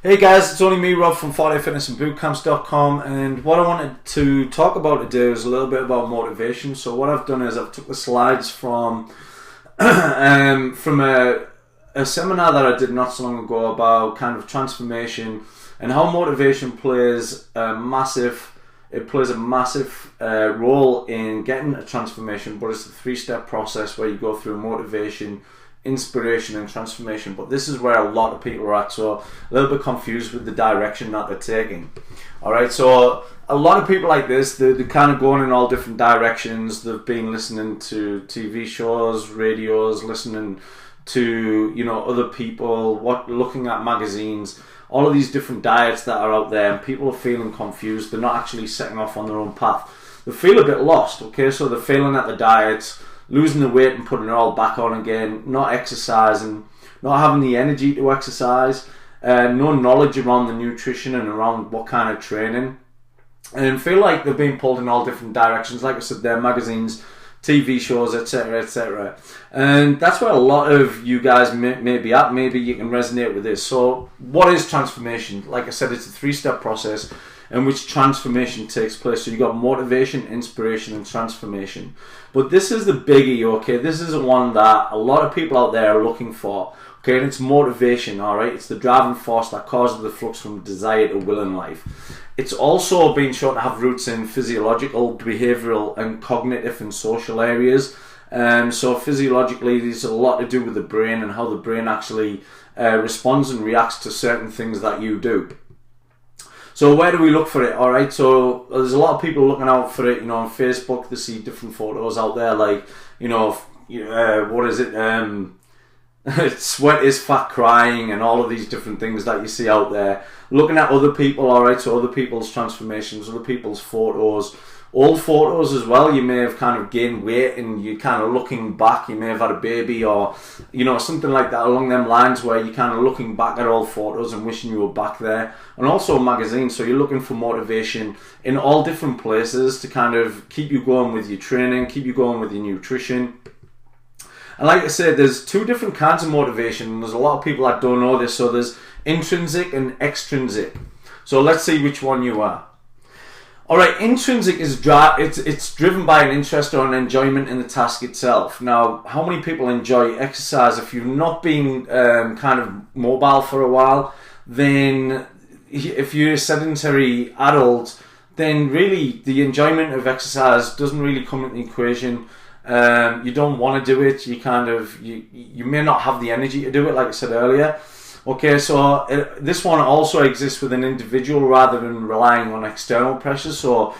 Hey guys, it's only me, Rob, from 4dayfitnessandbootcamps.com, and what I wanted to talk about today is a little bit about motivation. So what I've done is I've took the slides from a seminar that I did not so long ago about kind of transformation and how motivation plays a massive role in getting a transformation, but it's a three-step process where you go through motivation, inspiration and transformation. But this is where a lot of people are at, so a little bit confused with the direction that they're taking. Alright, so a lot of people like this, they're kind of going in all different directions. They've been listening to TV shows, radios, listening to other people, looking at magazines, all of these different diets that are out there, and people are feeling confused. They're not actually setting off on their own path. They feel a bit lost, okay? So they're failing at the diets, losing the weight and putting it all back on again, not exercising, not having the energy to exercise, no knowledge around the nutrition and around what kind of training, and feel like they're being pulled in all different directions. Like I said, there are magazines, TV shows, etc, etc. And that's where a lot of you guys may be at. Maybe you can resonate with this. So what is transformation? Like I said, it's a three-step process in which transformation takes place. So you've got motivation, inspiration and transformation. But this is the biggie, okay? This is the one that a lot of people out there are looking for, okay? And it's motivation, all right? It's the driving force that causes the flux from desire to will in life. It's also been shown to have roots in physiological, behavioral and cognitive and social areas. So physiologically, there's a lot to do with the brain and how the brain actually responds and reacts to certain things that you do. So where do we look for it? All right, so there's a lot of people looking out for it. On Facebook, they see different photos out there, like what is it? Sweat is fat crying, and all of these different things that you see out there. Looking at other people, all right, so other people's transformations, other people's photos, old photos as well. You may have kind of gained weight and you're kind of looking back. You may have had a baby or something like that along them lines, where you're kind of looking back at old photos and wishing you were back there. And also magazines, so you're looking for motivation in all different places to kind of keep you going with your training, keep you going with your nutrition. And like I said, there's two different kinds of motivation, and there's a lot of people that don't know this. So there's intrinsic and extrinsic. So let's see which one you are. Alright, intrinsic is it's driven by an interest or an enjoyment in the task itself. Now, how many people enjoy exercise? If you've not been kind of mobile for a while, then if you're a sedentary adult, then really the enjoyment of exercise doesn't really come into the equation. You don't want to do it. You may not have the energy to do it, like I said earlier. Okay, so this one also exists with an individual rather than relying on external pressures. So,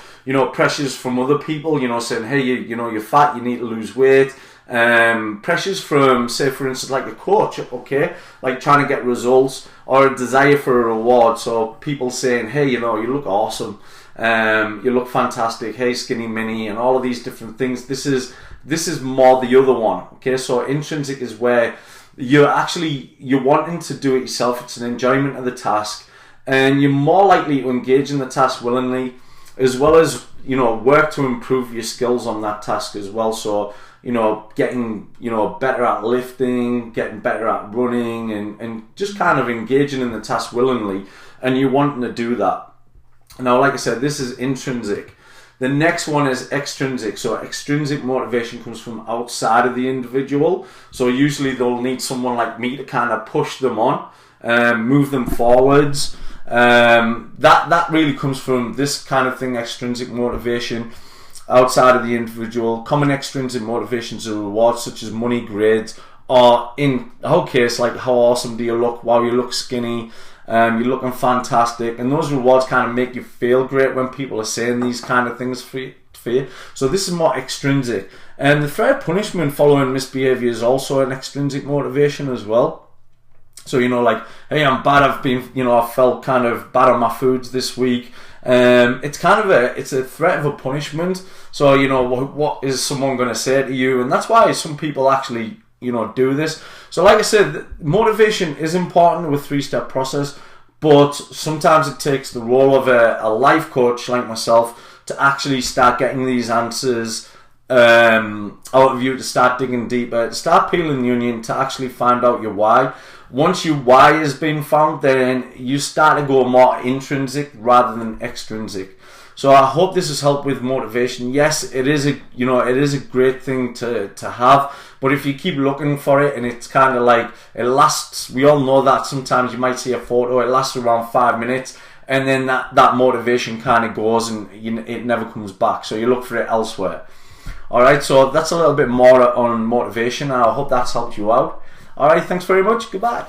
pressures from other people, saying, hey, you're fat, you need to lose weight. Pressures from, say, for instance, like a coach, okay, like trying to get results, or a desire for a reward. So people saying, hey, you look awesome, you look fantastic, hey, skinny mini, and all of these different things. This is more the other one, okay? So intrinsic is where you're wanting to do it yourself. It's an enjoyment of the task, and you're more likely to engage in the task willingly, as well as work to improve your skills on that task as well. So getting better at lifting, getting better at running, and just kind of engaging in the task willingly, and you're wanting to do that. Now, like I said, this is intrinsic. The next one is extrinsic. So extrinsic motivation comes from outside of the individual. So usually they'll need someone like me to kind of push them on, move them forwards. That really comes from this kind of thing, extrinsic motivation, outside of the individual. Common extrinsic motivations are rewards such as money, grades, or in our case, like how awesome do you look? Wow, you look skinny. You're looking fantastic, and those rewards kind of make you feel great when people are saying these kind of things for you. So this is more extrinsic, and the fair punishment following misbehavior is also an extrinsic motivation as well. So like, hey, I'm bad. I felt kind of bad on my foods this week. It's kind of it's a threat of a punishment. So what is someone going to say to you? And that's why some people actually do this. So like I said, motivation is important with three-step process, but sometimes it takes the role of a life coach like myself to actually start getting these answers out of you, to start digging deeper, to start peeling the onion, to actually find out your why. once your why has been found, then you start to go more intrinsic rather than extrinsic. So I hope this has helped with motivation. Yes, it is a great thing to have, but if you keep looking for it and it's kind of like it lasts, we all know that sometimes you might see a photo, it lasts around 5 minutes, and then that motivation kind of goes and it never comes back. So you look for it elsewhere. Alright, so that's a little bit more on motivation, and I hope that's helped you out. Alright, thanks very much. Goodbye.